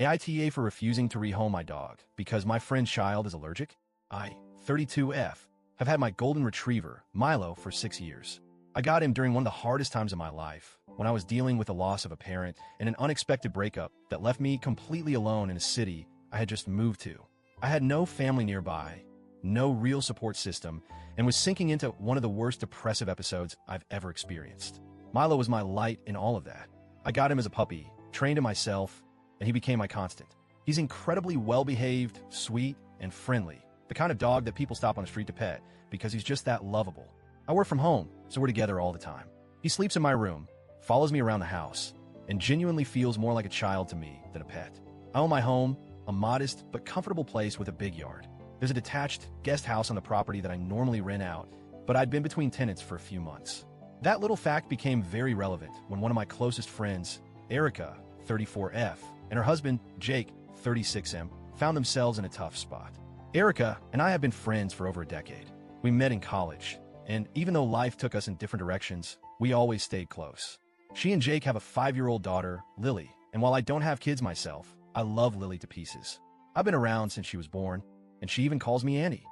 AITA for refusing to rehome my dog because my friend's child is allergic. I, 32F, have had my golden retriever, Milo, for 6 years. I got him during one of the hardest times of my life, when I was dealing with the loss of a parent and an unexpected breakup that left me completely alone in a city I had just moved to. I had no family nearby, no real support system, and was sinking into one of the worst depressive episodes I've ever experienced. Milo was my light in all of that. I got him as a puppy, trained him myself, and he became my constant. He's incredibly well-behaved, sweet, and friendly, the kind of dog that people stop on the street to pet because he's just that lovable. I work from home, so we're together all the time. He sleeps in my room, follows me around the house, and genuinely feels more like a child to me than a pet. I own my home, a modest but comfortable place with a big yard. There's a detached guest house on the property that I normally rent out, but I'd been between tenants for a few months. That little fact became very relevant when one of my closest friends, Erica, 34F, and her husband, Jake, 36M, found themselves in a tough spot. Erica and I have been friends for over a decade. We met in college, and even though life took us in different directions, we always stayed close. She and Jake have a 5-year-old daughter, Lily, and while I don't have kids myself, I love Lily to pieces. I've been around since she was born, and she even calls me Annie.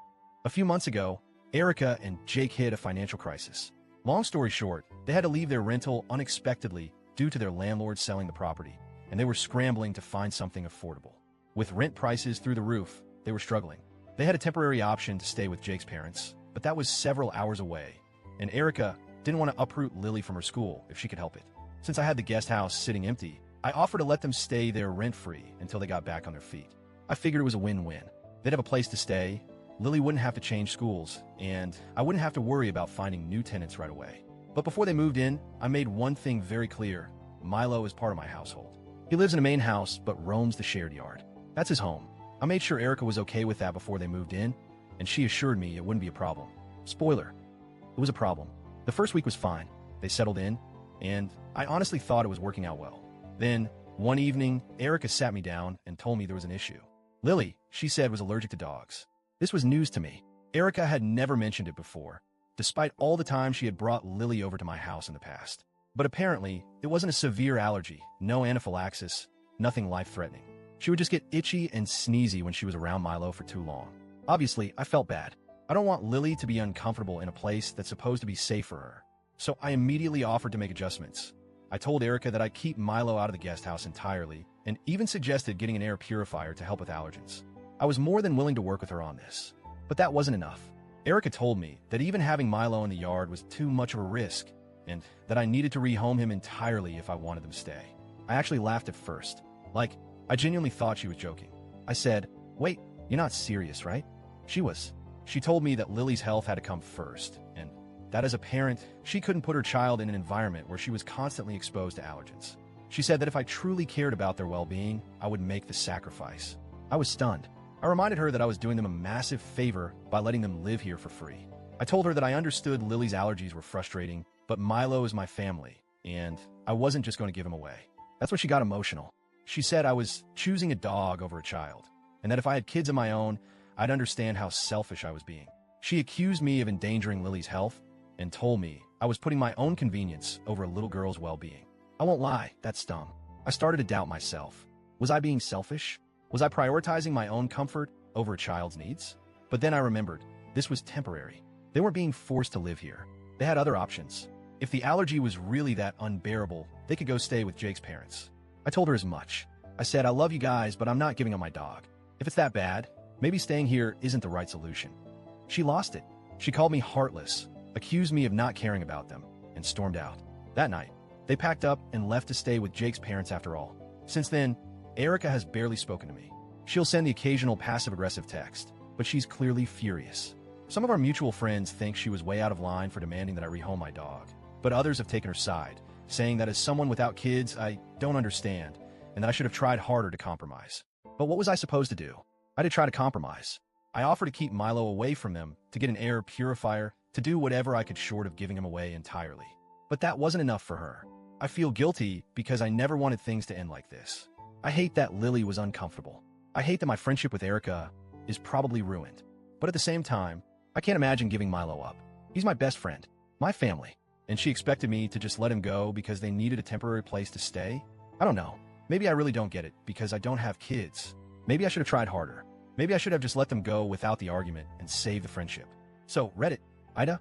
A few months ago, Erica and Jake hit a financial crisis. Long story short, they had to leave their rental unexpectedly due to their landlord selling the property, and they were scrambling to find something affordable. With rent prices through the roof, they were struggling. They had a temporary option to stay with Jake's parents, but that was several hours away, and Erica didn't want to uproot Lily from her school if she could help it. Since I had the guest house sitting empty, I offered to let them stay there rent-free until they got back on their feet. I figured it was a win-win. They'd have a place to stay, Lily wouldn't have to change schools, and I wouldn't have to worry about finding new tenants right away. But before they moved in, I made one thing very clear. Milo is part of my household. He lives in a main house, but roams the shared yard. That's his home. I made sure Erica was okay with that before they moved in, and she assured me it wouldn't be a problem. Spoiler, it was a problem. The first week was fine. They settled in, and I honestly thought it was working out well. Then, one evening, Erica sat me down and told me there was an issue. Lily, she said, was allergic to dogs. This was news to me. Erica had never mentioned it before, despite all the time she had brought Lily over to my house in the past. But apparently, it wasn't a severe allergy, no anaphylaxis, nothing life-threatening. She would just get itchy and sneezy when she was around Milo for too long. Obviously, I felt bad. I don't want Lily to be uncomfortable in a place that's supposed to be safe for her. So I immediately offered to make adjustments. I told Erica that I'd keep Milo out of the guest house entirely, and even suggested getting an air purifier to help with allergens. I was more than willing to work with her on this. But that wasn't enough. Erica told me that even having Milo in the yard was too much of a risk, and that I needed to rehome him entirely if I wanted them to stay. I actually laughed at first. Like, I genuinely thought she was joking. I said, "Wait, you're not serious, right?" She was. She told me that Lily's health had to come first, and that as a parent, she couldn't put her child in an environment where she was constantly exposed to allergens. She said that if I truly cared about their well-being, I would make the sacrifice. I was stunned. I reminded her that I was doing them a massive favor by letting them live here for free. I told her that I understood Lily's allergies were frustrating, but Milo is my family, and I wasn't just going to give him away. That's when she got emotional. She said I was choosing a dog over a child, and that if I had kids of my own, I'd understand how selfish I was being. She accused me of endangering Lily's health and told me I was putting my own convenience over a little girl's well-being. I won't lie, that stung. I started to doubt myself. Was I being selfish? Was I prioritizing my own comfort over a child's needs? But then I remembered, this was temporary. They weren't being forced to live here. They had other options. If the allergy was really that unbearable, they could go stay with Jake's parents. I told her as much. I said, "I love you guys, but I'm not giving up my dog. If it's that bad, maybe staying here isn't the right solution." She lost it. She called me heartless, accused me of not caring about them, and stormed out. That night, they packed up and left to stay with Jake's parents after all. Since then, Erica has barely spoken to me. She'll send the occasional passive-aggressive text, but she's clearly furious. Some of our mutual friends think she was way out of line for demanding that I rehome my dog, but others have taken her side, saying that as someone without kids, I don't understand, and that I should have tried harder to compromise. But what was I supposed to do? I did try to compromise. I offered to keep Milo away from them, to get an air purifier, to do whatever I could short of giving him away entirely. But that wasn't enough for her. I feel guilty because I never wanted things to end like this. I hate that Lily was uncomfortable. I hate that my friendship with Erica is probably ruined. But at the same time, I can't imagine giving Milo up. He's my best friend, my family, and she expected me to just let him go because they needed a temporary place to stay? I don't know. Maybe I really don't get it because I don't have kids. Maybe I should have tried harder. Maybe I should have just let them go without the argument and saved the friendship. So, Reddit, AITA,